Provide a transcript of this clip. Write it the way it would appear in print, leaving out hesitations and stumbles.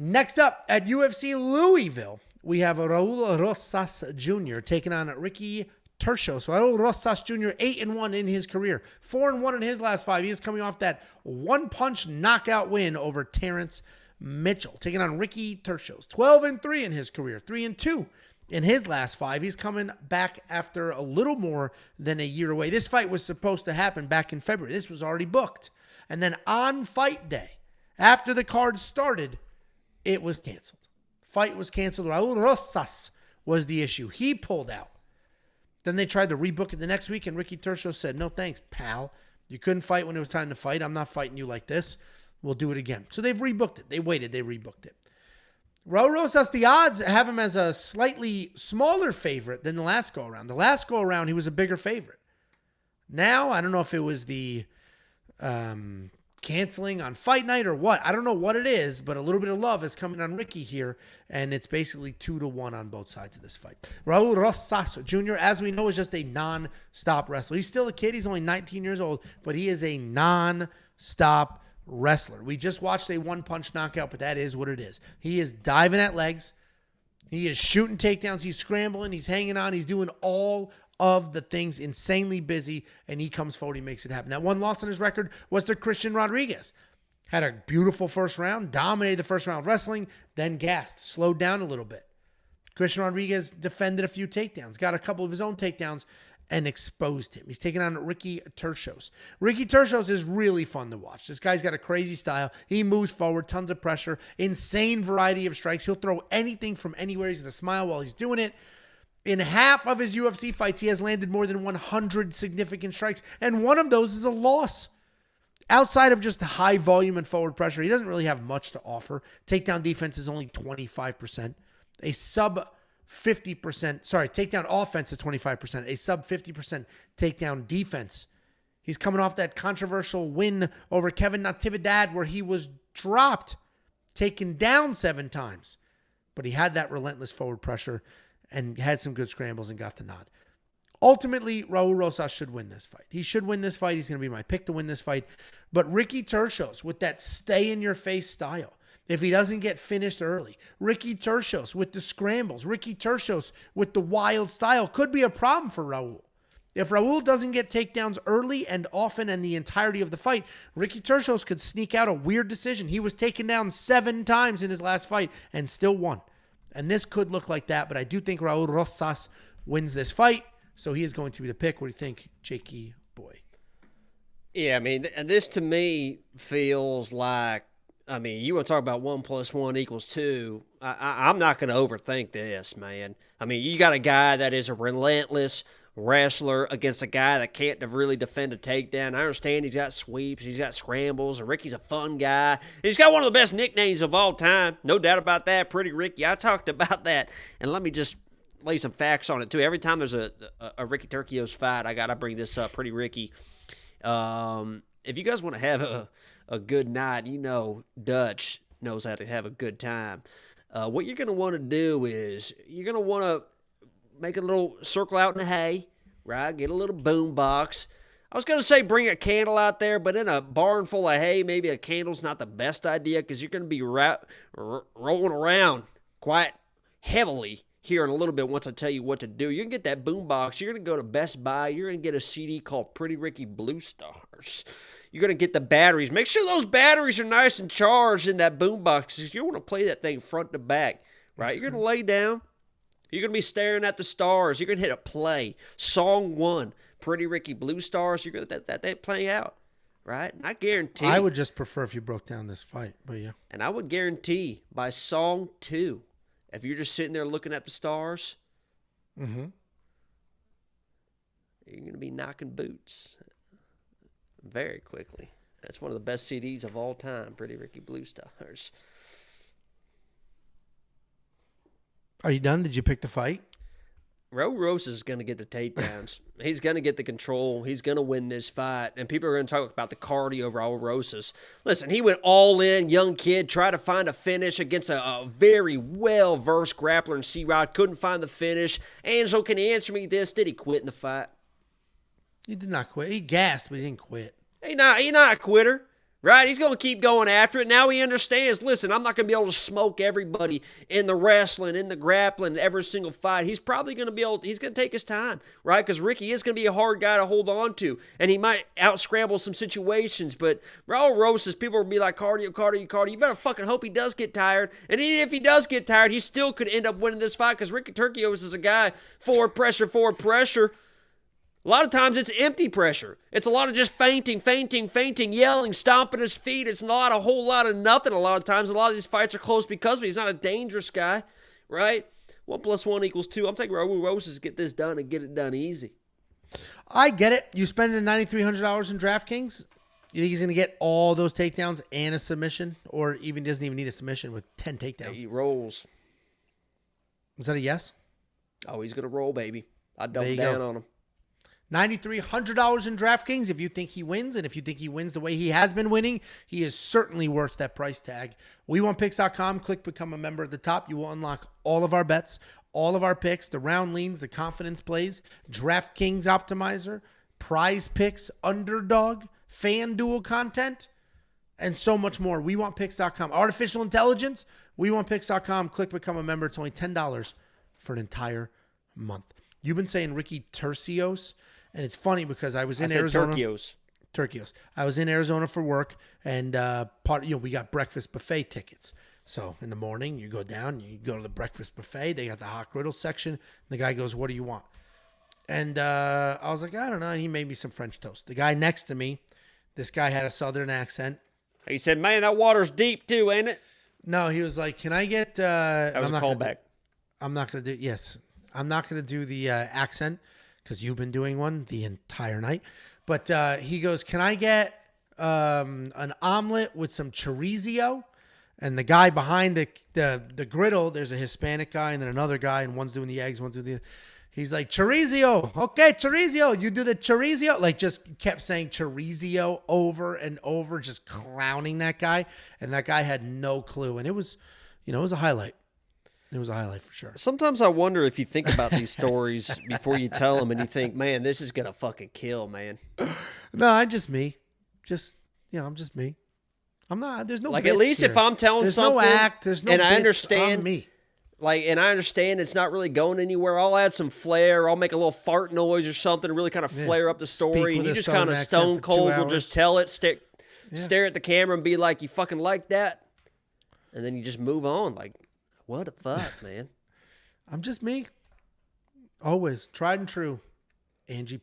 Next up at UFC Louisville, we have Raul Rosas Jr. taking on Ricky Turcios. So Raul Rosas Jr. 8-1 in his career, 4-1 in his last 5. He is coming off that one-punch knockout win over Terrence Mitchell, taking on Ricky Turcios. 12-3 in his career, 3-2 in his last 5. He's coming back after a little more than a year away. This fight was supposed to happen back in February. This was already booked. And then on fight day, after the card started, it was canceled. Fight was canceled. Raul Rosas was the issue. He pulled out. Then they tried to rebook it the next week, and Ricky Turcios said, no thanks, pal. You couldn't fight when it was time to fight. I'm not fighting you like this. We'll do it again. So they've rebooked it. They waited. They rebooked it. Raul Rosas, the odds have him as a slightly smaller favorite than the last go-around. The last go-around, he was a bigger favorite. Now, I don't know if it was the canceling on fight night or what. I don't know what it is, but a little bit of love is coming on Ricky here, and it's basically 2-1 on both sides of this fight. Raul Rosas Jr., as we know, is just a non-stop wrestler. He's still a kid. He's only 19 years old, but he is a non-stop wrestler. We just watched a one-punch knockout, but that is what it is. He is diving at legs. He is shooting takedowns. He's scrambling. He's hanging on. He's doing all of the things, insanely busy, and he comes forward, he makes it happen. That one loss on his record was to Christian Rodriguez. Had a beautiful first round, dominated the first round wrestling, then gassed, slowed down a little bit. Christian Rodriguez defended a few takedowns, got a couple of his own takedowns, and exposed him. He's taking on Ricky Turcios. Ricky Turcios is really fun to watch. This guy's got a crazy style. He moves forward, tons of pressure, insane variety of strikes. He'll throw anything from anywhere. He's going to smile while he's doing it. In half of his UFC fights, he has landed more than 100 significant strikes, and one of those is a loss. Outside of just high volume and forward pressure, he doesn't really have much to offer. Takedown defense is only 25%. A sub 50%, takedown offense is 25%. A sub 50% takedown defense. He's coming off that controversial win over Kevin Natividad where he was dropped, taken down 7 times, but he had that relentless forward pressure and had some good scrambles and got the nod. Ultimately, Raul Rosas should win this fight. He should win this fight. He's going to be my pick to win this fight. But Ricky Turcios, with that stay-in-your-face style, if he doesn't get finished early, Ricky Turcios with the scrambles, Ricky Turcios with the wild style, could be a problem for Raul. If Raul doesn't get takedowns early and often and the entirety of the fight, Ricky Turcios could sneak out a weird decision. He was taken down 7 times in his last fight and still won. And this could look like that, but I do think Raul Rosas wins this fight, so he is going to be the pick. What do you think, Jakey boy? Yeah, I mean, this to me feels like, I mean, you want to talk about 1 + 1 = 2. I'm not going to overthink this, man. I mean, you got a guy that is a relentless wrestler against a guy that can't really defend a takedown. I understand he's got sweeps, he's got scrambles, and Ricky's a fun guy. He's got one of the best nicknames of all time. No doubt about that, Pretty Ricky. I talked about that, and let me just lay some facts on it, too. Every time there's a Ricky Turcios fight, I got to bring this up, Pretty Ricky. If you guys want to have a good night, you know Dutch knows how to have a good time. What you're going to want to do is you're going to want to make a little circle out in the hay, right? Get a little boom box. I was going to say bring a candle out there, but in a barn full of hay, maybe a candle's not the best idea because you're going to be rolling around quite heavily here in a little bit once I tell you what to do. You're going to get that boom box. You're going to go to Best Buy. You're going to get a CD called Pretty Ricky Blue Stars. You're going to get the batteries. Make sure those batteries are nice and charged in that boom box because you want to play that thing front to back, right? You're going to lay down. You're going to be staring at the stars. You're going to hit a play. Song 1, Pretty Ricky Blue Stars. You're going to let that play out, right? And I guarantee. I would just prefer if you broke down this fight, but yeah. And I would guarantee by song 2, if you're just sitting there looking at the stars, you're going to be knocking boots very quickly. That's one of the best CDs of all time, Pretty Ricky Blue Stars. Are you done? Did you pick the fight? Raul Rosas is going to get the takedowns. He's going to get the control. He's going to win this fight. And people are going to talk about the cardio of Raul Rosas. Listen, he went all in, young kid, tried to find a finish against a very well-versed grappler in C-Rod. Couldn't find the finish. Angelo, can you answer me this? Did he quit in the fight? He did not quit. He gasped, but he didn't quit. He's not a quitter, Right? He's going to keep going after it. Now he understands, listen, I'm not going to be able to smoke everybody in the wrestling, in the grappling, every single fight. He's probably going to be able to, he's going to take his time, right? Because Ricky is going to be a hard guy to hold on to, and he might out-scramble some situations. But Raul Rosas, people will be like, cardio. You better fucking hope he does get tired. And even if he does get tired, he still could end up winning this fight because Ricky Turcios is a guy, forward pressure. A lot of times it's empty pressure. It's a lot of just fainting, yelling, stomping his feet. It's not a whole lot of nothing a lot of times. A lot of these fights are close because of it. He's not a dangerous guy, right? 1 + 1 = 2. I'm taking Raul Rosas to get this done and get it done easy. I get it. You spending $9,300 in DraftKings. You think he's going to get all those takedowns and a submission? Or even doesn't even need a submission with 10 takedowns? He rolls. Is that a yes? Oh, he's going to roll, baby. I double down on him. $9,300 in DraftKings if you think he wins, and if you think he wins the way he has been winning, he is certainly worth that price tag. WeWantPicks.com, click Become a Member at the top. You will unlock all of our bets, all of our picks, the round leans, the confidence plays, DraftKings Optimizer, prize picks, underdog, FanDuel content, and so much more. WeWantPicks.com. Artificial intelligence, WeWantPicks.com, click Become a Member. It's only $10 for an entire month. You've been saying Ricky Turcios. And it's funny because I was in Arizona. Turcios. I was in Arizona for work, and we got breakfast buffet tickets. So in the morning, you go down, you go to the breakfast buffet. They got the hot griddle section. And the guy goes, "What do you want?" And I was like, "I don't know." And he made me some French toast. The guy next to me, this guy had a Southern accent. He said, "Man, that water's deep too, ain't it?" No, he was like, "Can I get?" That was a callback. I'm not gonna do. Yes, I'm not gonna do the accent. Because you've been doing one the entire night. But he goes, "Can I get an omelet with some chorizo?" And the guy behind the griddle, there's a Hispanic guy and then another guy, and one's doing the eggs, one's doing the... He's like, "Chorizo. Okay, chorizo. You do the chorizo." Like, just kept saying chorizo over and over, just clowning that guy. And that guy had no clue. And it was, it was a highlight. It was a highlight for sure. Sometimes I wonder if you think about these stories before you tell them and you think, man, this is going to fucking kill, man. No, I'm just me. I'm just me. I'm not, there's no like, bits at least here. if I'm telling there's something. There's no act. There's no and bits. I understand. I'm me. And I understand it's not really going anywhere. I'll add some flair. I'll make a little fart noise or something to really kind of flare up the story. And you just kind of stone cold will just tell it, stare at the camera and be like, "You fucking like that?" And then you just move on. Like, what the fuck, man? I'm just me. Always. Tried and true. Angie.